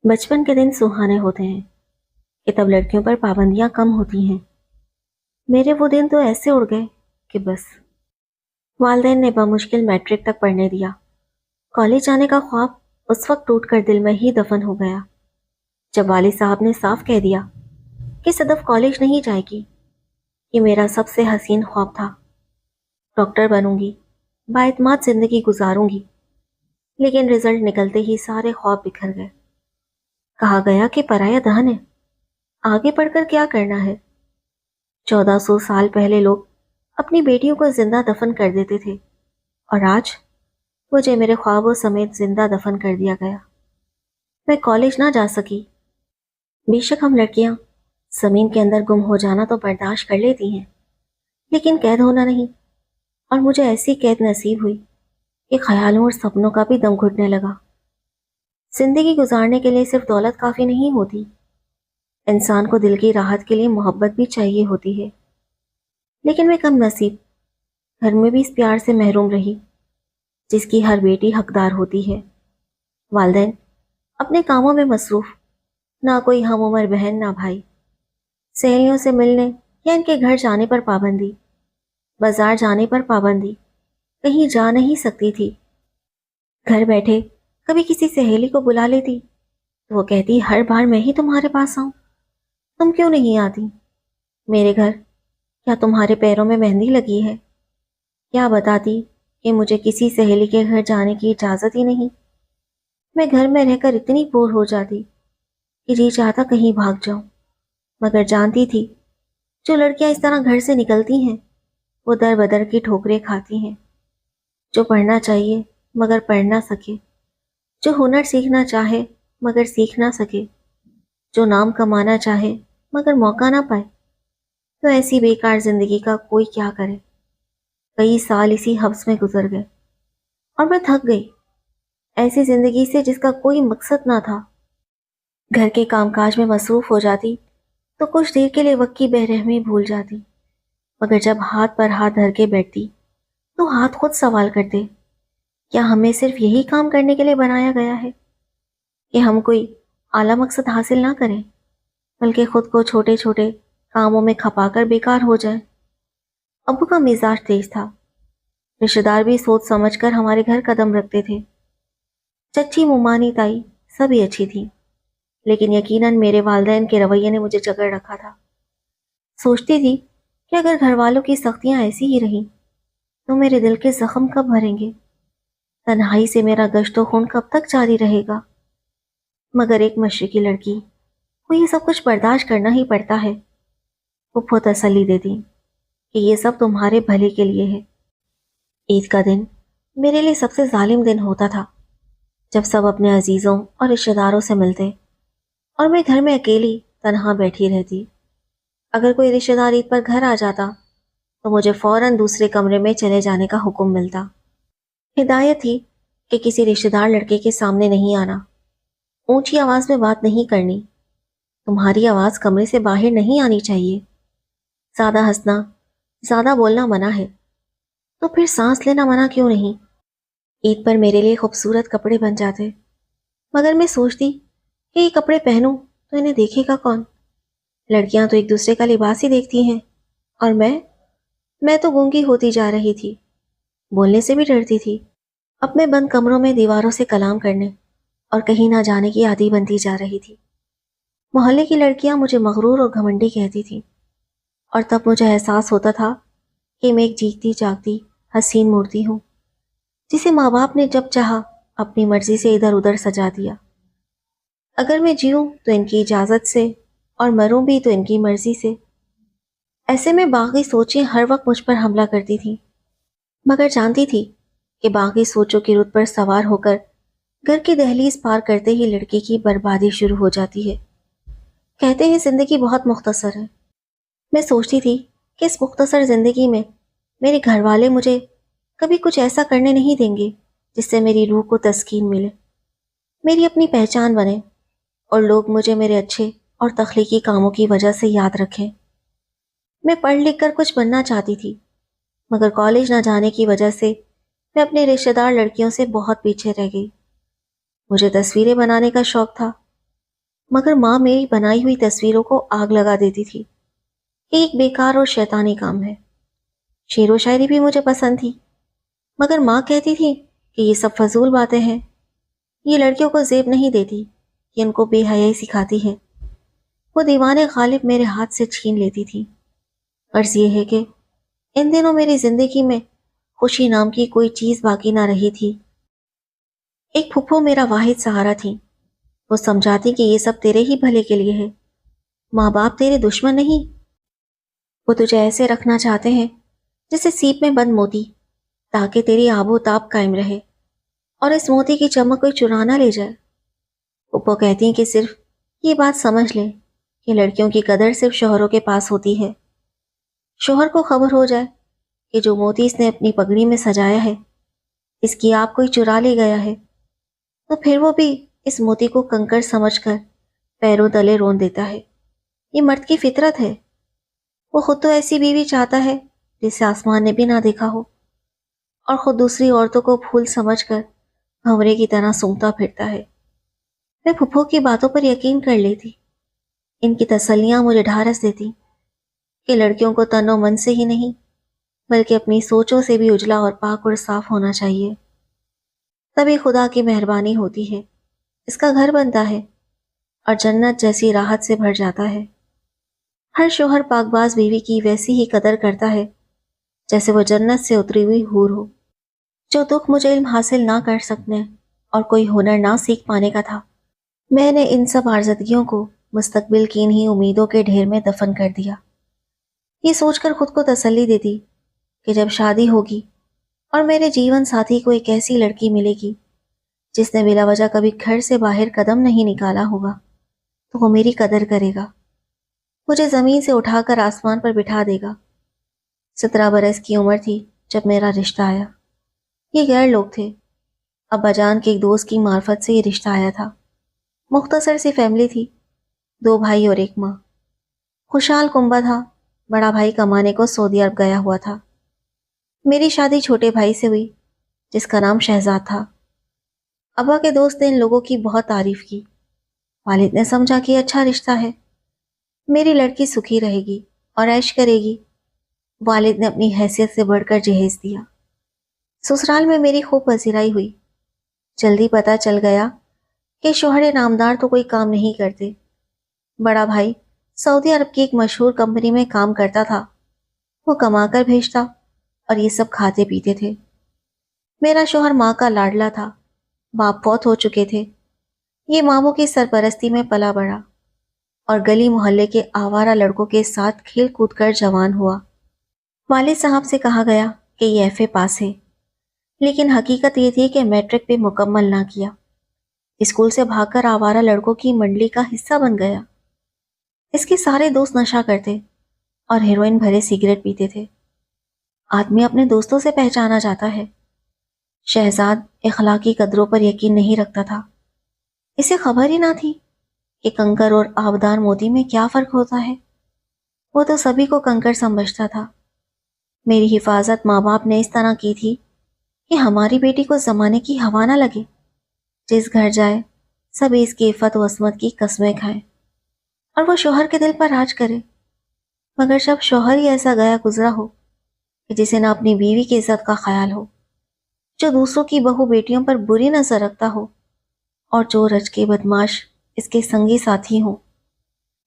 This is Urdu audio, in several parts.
بچپن کے دن سہانے ہوتے ہیں کہ تب لڑکیوں پر پابندیاں کم ہوتی ہیں۔ میرے وہ دن تو ایسے اڑ گئے کہ بس۔ والدین نے بمشکل میٹرک تک پڑھنے دیا۔ کالج جانے کا خواب اس وقت ٹوٹ کر دل میں ہی دفن ہو گیا جب والد صاحب نے صاف کہہ دیا کہ صدف کالج نہیں جائے گی۔ یہ میرا سب سے حسین خواب تھا۔ ڈاکٹر بنوں گی، بااعتماد زندگی گزاروں گی، لیکن رزلٹ نکلتے ہی سارے خواب بکھر گئے۔ کہا گیا کہ پرایا دہن ہے، آگے پڑھ کر کیا کرنا ہے۔ 1400 سال پہلے لوگ اپنی بیٹیوں کو زندہ دفن کر دیتے تھے، اور آج مجھے میرے خوابوں سمیت زندہ دفن کر دیا گیا۔ میں کالج نہ جا سکی۔ بے شک ہم لڑکیاں زمین کے اندر گم ہو جانا تو برداشت کر لیتی ہیں، لیکن قید ہونا نہیں۔ اور مجھے ایسی قید نصیب ہوئی کہ خیالوں اور سپنوں کا بھی دم گھٹنے لگا۔ زندگی گزارنے کے لیے صرف دولت کافی نہیں ہوتی، انسان کو دل کی راحت کے لیے محبت بھی چاہیے ہوتی ہے۔ لیکن میں کم نصیب گھر میں بھی اس پیار سے محروم رہی جس کی ہر بیٹی حقدار ہوتی ہے۔ والدین اپنے کاموں میں مصروف، نہ کوئی ہم عمر بہن نہ بھائی۔ سہیلیوں سے ملنے یا ان کے گھر جانے پر پابندی، بازار جانے پر پابندی، کہیں جا نہیں سکتی تھی۔ گھر بیٹھے کبھی کسی سہیلی کو بلا لیتی تو وہ کہتی ہر بار میں ہی تمہارے پاس آؤں، تم کیوں نہیں آتی میرے گھر؟ کیا تمہارے پیروں میں مہندی لگی ہے؟ کیا بتاتی کہ مجھے کسی سہیلی کے گھر جانے کی اجازت ہی نہیں؟ میں گھر میں رہ کر اتنی بور ہو جاتی کہ جی چاہتا کہیں بھاگ جاؤں، مگر جانتی تھی جو لڑکیاں اس طرح گھر سے نکلتی ہیں وہ در بدر کی ٹھوکریں کھاتی ہیں۔ جو پڑھنا چاہیے مگر پڑھ نہ سکے، جو ہنر سیکھنا چاہے مگر سیکھ نہ سکے، جو نام کمانا چاہے مگر موقع نہ پائے، تو ایسی بیکار زندگی کا کوئی کیا کرے۔ کئی سال اسی حبس میں گزر گئے اور میں تھک گئی ایسی زندگی سے جس کا کوئی مقصد نہ تھا۔ گھر کے کام کاج میں مصروف ہو جاتی تو کچھ دیر کے لیے وقت کی بے رحمی بھول جاتی، مگر جب ہاتھ پر ہاتھ دھر کے بیٹھتی تو ہاتھ خود سوال کرتے، کیا ہمیں صرف یہی کام کرنے کے لیے بنایا گیا ہے کہ ہم کوئی اعلیٰ مقصد حاصل نہ کریں، بلکہ خود کو چھوٹے چھوٹے کاموں میں کھپا کر بیکار ہو جائیں۔ ابو کا مزاج تیز تھا، رشتہ دار بھی سوچ سمجھ کر ہمارے گھر قدم رکھتے تھے۔ چچی ممانی تائی سبھی اچھی تھی، لیکن یقیناً میرے والدین کے رویے نے مجھے جکڑ رکھا تھا۔ سوچتی تھی کہ اگر گھر والوں کی سختیاں ایسی ہی رہیں تو میرے دل کے زخم کب بھریں گے؟ تنہائی سے میرا گشت و خون کب تک جاری رہے گا؟ مگر ایک مشرقی لڑکی کو یہ سب کچھ برداشت کرنا ہی پڑتا ہے۔ پھپھو تسلی دیتی کہ یہ سب تمہارے بھلے کے لیے ہے۔ عید کا دن میرے لیے سب سے ظالم دن ہوتا تھا، جب سب اپنے عزیزوں اور رشتہ داروں سے ملتے اور میں گھر میں اکیلی تنہا بیٹھی رہتی۔ اگر کوئی رشتہ دار عید پر گھر آ جاتا تو مجھے فوراً دوسرے کمرے میں چلے جانے کا حکم ملتا۔ ہدایت تھی کہ کسی رشتہ دار لڑکے کے سامنے نہیں آنا، اونچی آواز میں بات نہیں کرنی، تمہاری آواز کمرے سے باہر نہیں آنی چاہیے، زیادہ ہنسنا، زیادہ بولنا منع ہے، تو پھر سانس لینا منع کیوں نہیں؟ عید پر میرے لیے خوبصورت کپڑے بن جاتے، مگر میں سوچتی کہ یہ کپڑے پہنوں تو انہیں دیکھے گا کون؟ لڑکیاں تو ایک دوسرے کا لباس ہی دیکھتی ہیں، اور میں تو گونگی ہوتی جا رہی تھی، بولنے سے بھی ڈرتی تھی۔ اب میں بند کمروں میں دیواروں سے کلام کرنے اور کہیں نہ جانے کی عادی بنتی جا رہی تھی۔ محلے کی لڑکیاں مجھے مغرور اور گھمنڈی کہتی تھیں، اور تب مجھے احساس ہوتا تھا کہ میں ایک جیتی جاگتی حسین مورتی ہوں جسے ماں باپ نے جب چاہا اپنی مرضی سے ادھر ادھر سجا دیا۔ اگر میں جیوں تو ان کی اجازت سے اور مروں بھی تو ان کی مرضی سے۔ ایسے میں باغی سوچیں ہر وقت مجھ پر حملہ کرتی تھی، مگر جانتی تھی کہ باغی سوچوں کی رت پر سوار ہو کر گھر کی دہلیز پار کرتے ہی لڑکی کی بربادی شروع ہو جاتی ہے۔ کہتے ہیں زندگی بہت مختصر ہے۔ میں سوچتی تھی کہ اس مختصر زندگی میں میرے گھر والے مجھے کبھی کچھ ایسا کرنے نہیں دیں گے جس سے میری روح کو تسکین ملے، میری اپنی پہچان بنے، اور لوگ مجھے میرے اچھے اور تخلیقی کاموں کی وجہ سے یاد رکھیں۔ میں پڑھ لکھ کر کچھ بننا چاہتی تھی، مگر کالج نہ جانے کی وجہ سے میں اپنے رشتہ دار لڑکیوں سے بہت پیچھے رہ گئی۔ مجھے تصویریں بنانے کا شوق تھا، مگر ماں میری بنائی ہوئی تصویروں کو آگ لگا دیتی تھی کہ ایک بیکار اور شیطانی کام ہے۔ شعر و شاعری بھی مجھے پسند تھی، مگر ماں کہتی تھی کہ یہ سب فضول باتیں ہیں، یہ لڑکیوں کو زیب نہیں دیتی، یہ ان کو بے حیائی سکھاتی ہے۔ وہ دیوان غالب میرے ہاتھ سے چھین لیتی تھی۔ غرض یہ ہے کہ ان دنوں میری زندگی میں خوشی نام کی کوئی چیز باقی نہ رہی تھی۔ ایک پھپھو میرا واحد سہارا تھی۔ وہ سمجھاتی کہ یہ سب تیرے ہی بھلے کے لیے ہے، ماں باپ تیرے دشمن نہیں، وہ تجھے ایسے رکھنا چاہتے ہیں جیسے سیپ میں بند موتی، تاکہ تیری آب و تاب قائم رہے اور اس موتی کی چمک کوئی چرا نہ لے جائے۔ پھپھو کہتی ہیں کہ صرف یہ بات سمجھ لیں کہ لڑکیوں کی قدر صرف شوہروں کے پاس ہوتی ہے۔ شوہر کو خبر ہو جائے کہ جو موتی اس نے اپنی پگڑی میں سجایا ہے اس کی آپ کوئی چرا لے گیا ہے، تو پھر وہ بھی اس موتی کو کنکر سمجھ کر پیروں تلے رون دیتا ہے۔ یہ مرد کی فطرت ہے۔ وہ خود تو ایسی بیوی چاہتا ہے جسے آسمان نے بھی نہ دیکھا ہو، اور خود دوسری عورتوں کو پھول سمجھ کر بھنورے کی طرح سونگتا پھرتا ہے۔ میں پھپھو کی باتوں پر یقین کر لیتی۔ ان کی تسلیاں مجھے ڈھارس دیتی کہ لڑکیوں کو تن و من سے ہی نہیں بلکہ اپنی سوچوں سے بھی اجلا اور پاک اور صاف ہونا چاہیے، تبھی خدا کی مہربانی ہوتی ہے، اس کا گھر بنتا ہے اور جنت جیسی راحت سے بھر جاتا ہے۔ ہر شوہر پاک باز بیوی کی ویسی ہی قدر کرتا ہے جیسے وہ جنت سے اتری ہوئی حور ہو۔ جو دکھ مجھے علم حاصل نہ کر سکنے اور کوئی ہنر نہ سیکھ پانے کا تھا، میں نے ان سب عارضگیوں کو مستقبل کی انہی امیدوں کے ڈھیر میں دفن کر دیا، یہ سوچ کر خود کو تسلی دیتی کہ جب شادی ہوگی اور میرے جیون ساتھی کو ایک ایسی لڑکی ملے گی جس نے بلا وجہ کبھی گھر سے باہر قدم نہیں نکالا ہوگا، تو وہ میری قدر کرے گا، مجھے زمین سے اٹھا کر آسمان پر بٹھا دے گا۔ 17 برس کی عمر تھی جب میرا رشتہ آیا۔ یہ غیر لوگ تھے، ابا جان کے ایک دوست کی معرفت سے یہ رشتہ آیا تھا۔ مختصر سی فیملی تھی، 2 بھائی اور 1 ماں۔ خوشحال کنبہ تھا، بڑا بھائی کمانے کو سعودی عرب گیا ہوا تھا۔ میری شادی چھوٹے بھائی سے ہوئی جس کا نام شہزاد تھا۔ ابا کے دوست نے ان لوگوں کی بہت تعریف کی۔ والد نے سمجھا کہ اچھا رشتہ ہے، میری لڑکی سکھی رہے گی اور عیش کرے گی۔ والد نے اپنی حیثیت سے بڑھ کر جہیز دیا۔ سسرال میں میری خوب پذیرائی ہوئی۔ جلدی پتہ چل گیا کہ شوہر نامدار تو کوئی کام نہیں کرتے۔ بڑا بھائی سعودی عرب کی ایک مشہور کمپنی میں کام کرتا تھا، وہ کما کر بھیجتا اور یہ سب کھاتے پیتے تھے۔ میرا شوہر ماں کا لاڈلا تھا، باپ فوت ہو چکے تھے۔ یہ ماموں کی سرپرستی میں پلا بڑھا اور گلی محلے کے آوارہ لڑکوں کے ساتھ کھیل کود کر جوان ہوا۔ والد صاحب سے کہا گیا کہ یہ ایف اے پاس ہے، لیکن حقیقت یہ تھی کہ میٹرک بھی مکمل نہ کیا۔ اسکول سے بھاگ کر آوارہ لڑکوں کی منڈلی کا حصہ بن گیا۔ اس کے سارے دوست نشہ کرتے اور ہیروئن بھرے سگریٹ پیتے تھے۔ آدمی اپنے دوستوں سے پہچانا جاتا ہے۔ شہزاد اخلاقی قدروں پر یقین نہیں رکھتا تھا۔ اسے خبر ہی نہ تھی کہ کنکر اور آبدار موتی میں کیا فرق ہوتا ہے۔ وہ تو سبھی کو کنکر سمجھتا تھا۔ میری حفاظت ماں باپ نے اس طرح کی تھی کہ ہماری بیٹی کو زمانے کی ہوا نہ لگے، جس گھر جائے سبھی اس کی عفت و عصمت کی قسمیں کھائیں اور وہ شوہر کے دل پر راج کرے۔ مگر جب شوہر ہی ایسا گیا گزرا ہو کہ جسے نہ اپنی بیوی کی عزت کا خیال ہو، جو دوسروں کی بہو بیٹیوں پر بری نظر رکھتا ہو اور جو رچ کے بدماش اس کے سنگی ساتھی ہوں،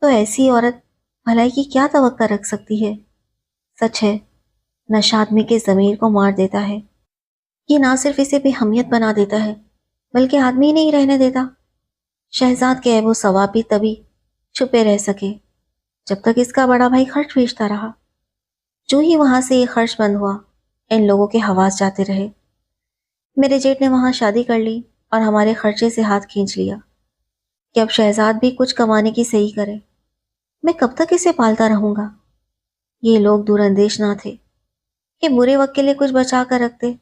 تو ایسی عورت بھلائی کی کیا توقع رکھ سکتی ہے؟ سچ ہے، نشہ آدمی کے ضمیر کو مار دیتا ہے۔ یہ نہ صرف اسے بے حمیت بنا دیتا ہے بلکہ آدمی نہیں رہنے دیتا۔ شہزاد کے عیب و ثواب بھی تبھی چھپے رہ سکے جب تک اس کا بڑا بھائی خرچ بھیجتا رہا۔ جو ہی وہاں سے یہ خرچ بند ہوا، ان لوگوں کے حواس جاتے رہے۔ میرے جیٹ نے وہاں شادی کر لی اور ہمارے خرچے سے ہاتھ کھینچ لیا کہ اب شہزاد بھی کچھ کمانے کی صحیح کرے۔ میں کب تک اسے پالتا رہوں گا؟ یہ لوگ دور اندیش نہ تھے کہ برے وقت کے لیے کچھ بچا کر رکھتے۔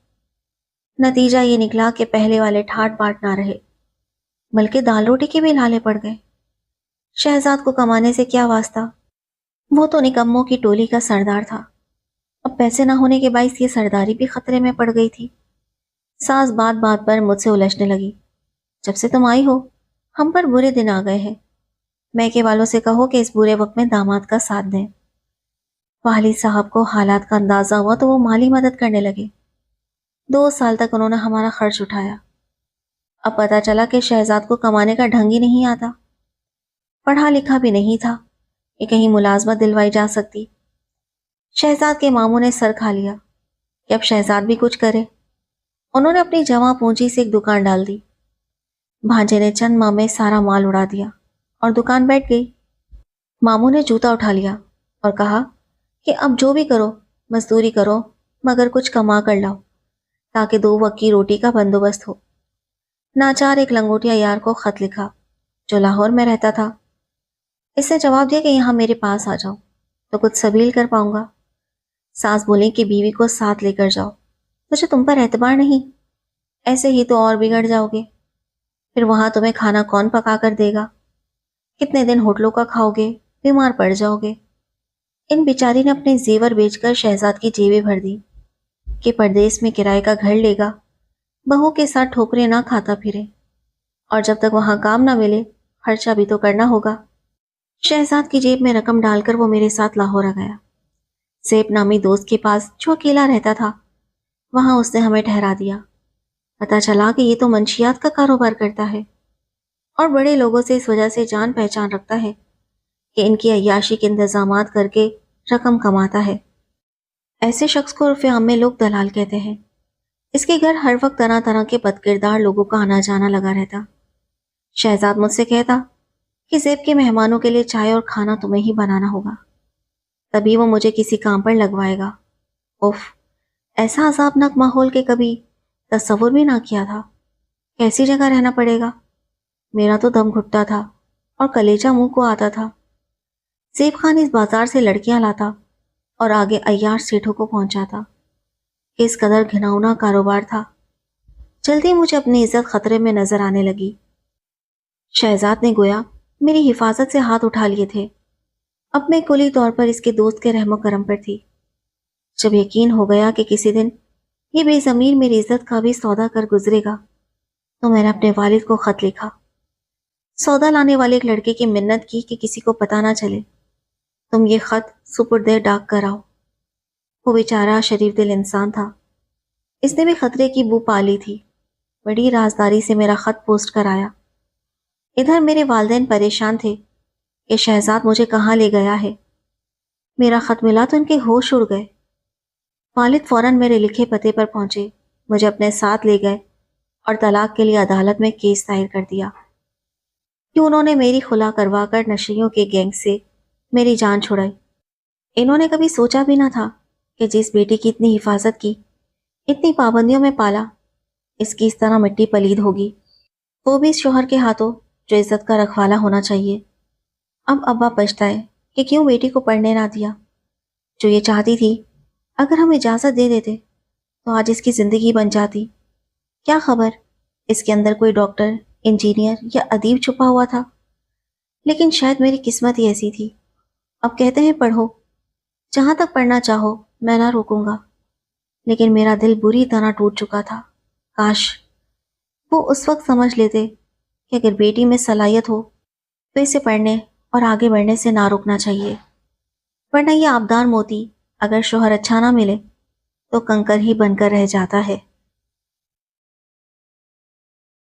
نتیجہ یہ نکلا کہ پہلے والے ٹھاٹ باٹ نہ رہے بلکہ دال روٹی کے بھی لالے پڑ گئے۔ شہزاد کو کمانے سے کیا واسطہ، وہ تو نکموں کی ٹولی کا سردار تھا۔ اب پیسے نہ ہونے کے باعث یہ سرداری بھی خطرے میں پڑ گئی تھی۔ ساس بات بات پر مجھ سے الجھنے لگی، جب سے تم آئی ہو ہم پر برے دن آ گئے ہیں، میکے والوں سے کہو کہ اس برے وقت میں داماد کا ساتھ دیں۔ والد صاحب کو حالات کا اندازہ ہوا تو وہ مالی مدد کرنے لگے۔ 2 سال تک انہوں نے ہمارا خرچ اٹھایا۔ اب پتا چلا کہ شہزاد کو کمانے کا ڈھنگ ہی نہیں آتا، پڑھا لکھا بھی نہیں تھا کہ کہیں ملازمت دلوائی جا سکتی۔ شہزاد کے ماموں نے سر کھا لیا کہ اب شہزاد بھی کچھ کرے۔ انہوں نے اپنی جمع پونجی سے ایک دکان ڈال دی۔ بھانجے نے چند ماہ میں سارا مال اڑا دیا اور دکان بیٹھ گئی۔ ماموں نے جوتا اٹھا لیا اور کہا کہ اب جو بھی کرو مزدوری کرو، مگر کچھ کما کر لاؤ تاکہ 2 وقت کی روٹی کا بندوبست ہو۔ ناچار ایک لنگوٹیا یار کو خط لکھا جو لاہور میں رہتا تھا۔ اس نے جواب دیا کہ یہاں میرے پاس آ جاؤ تو کچھ سبیل کر پاؤں گا۔ ساس بولیں کہ بیوی کو ساتھ لے کر جاؤ، مجھے تم پر اعتبار نہیں، ایسے ہی تو اور بگڑ جاؤ گے، پھر وہاں تمہیں کھانا کون پکا کر دے گا، کتنے دن ہوٹلوں کا کھاؤ گے، بیمار پڑ جاؤ گے۔ ان بیچاری نے اپنے زیور بیچ کر شہزاد کی جیبیں بھر دی کہ پردیس میں کرائے کا گھر لے گا، بہو کے ساتھ ٹھوکریں نہ کھاتا پھرے، اور جب تک وہاں کام نہ ملے خرچہ بھی تو کرنا ہوگا۔ شہزاد کی جیب میں رقم ڈال کر وہ میرے ساتھ لاہور آ گیا۔ زیب نامی دوست کے پاس جو اکیلا رہتا تھا وہاں اس نے ہمیں ٹھہرا دیا۔ پتا چلا کہ یہ تو منشیات کا کاروبار کرتا ہے اور بڑے لوگوں سے اس وجہ سے جان پہچان رکھتا ہے کہ ان کی عیاشی کے انتظامات کر کے رقم کماتا ہے۔ ایسے شخص کو عرف عام میں لوگ دلال کہتے ہیں۔ اس کے گھر ہر وقت طرح طرح کے بد کردار لوگوں کا آنا جانا لگا رہتا۔ شہزاد مجھ سے کہتا کہ زیب کے مہمانوں کے لیے چائے اور کھانا تمہیں ہی بنانا ہوگا، تبھی وہ مجھے کسی کام پر لگوائے گا۔ اف، ایسا عذابناک ماحول کے کبھی تصور بھی نہ کیا تھا۔ کیسی جگہ رہنا پڑے گا؟ میرا تو دم گھٹتا تھا اور کلیجہ منہ کو آتا تھا۔ زیب خان اس بازار سے لڑکیاں لاتا اور آگے عیاش سیٹھوں کو پہنچاتا۔ اس قدر گھناؤنا کاروبار تھا۔ جلدی مجھے اپنی عزت خطرے میں نظر آنے لگی۔ شہزاد نے گویا میری حفاظت سے ہاتھ اٹھا لیے تھے۔ اب میں کلی طور پر اس کے دوست کے رحم و کرم پر تھی۔ جب یقین ہو گیا کہ کسی دن یہ بے ضمیر میری عزت کا بھی سودا کر گزرے گا تو میں نے اپنے والد کو خط لکھا۔ سودا لانے والے ایک لڑکے کی منت کی کہ کسی کو پتہ نہ چلے، تم یہ خط سپرد ڈاک کر آؤ۔ وہ بیچارہ شریف دل انسان تھا، اس نے بھی خطرے کی بو پا لی تھی۔ بڑی رازداری سے میرا خط پوسٹ کر آیا۔ ادھر میرے والدین پریشان تھے کہ شہزاد مجھے کہاں لے گیا ہے۔ میرا خط ملا تو ان کے ہوش اڑ گئے۔ والد فوراً میرے لکھے پتے پر پہنچے، مجھے اپنے ساتھ لے گئے اور طلاق کے لیے عدالت میں کیس دائر کر دیا کہ انہوں نے میری خلا کروا کر نشریوں کے گینگ سے میری جان چھڑائی۔ انہوں نے کبھی سوچا بھی نہ تھا کہ جس بیٹی کی اتنی حفاظت کی، اتنی پابندیوں میں پالا، اس کی اس طرح مٹی پلید ہوگی، وہ بھی اس شوہر کے ہاتھوں جو عزت کا رکھوالا ہونا چاہیے۔ اب ابا پچھتائے کہ کیوں بیٹی کو پڑھنے نہ دیا، جو یہ چاہتی تھی اگر ہم اجازت دے دیتے تو آج اس کی زندگی بن جاتی۔ کیا خبر اس کے اندر کوئی ڈاکٹر، انجینئر یا ادیب چھپا ہوا تھا، لیکن شاید میری قسمت ہی ایسی تھی۔ اب کہتے ہیں پڑھو، جہاں تک پڑھنا چاہو میں نہ روکوں گا، لیکن میرا دل بری طرح ٹوٹ چکا تھا۔ کاش وہ اس وقت سمجھ لیتے کہ اگر بیٹی میں صلاحیت ہو تو اسے پڑھنے اور آگے بڑھنے سے نہ روکنا چاہیے، ورنہ یہ آبدار موتی اگر شوہر اچھا نہ ملے تو کنکر ہی بن کر رہ جاتا ہے۔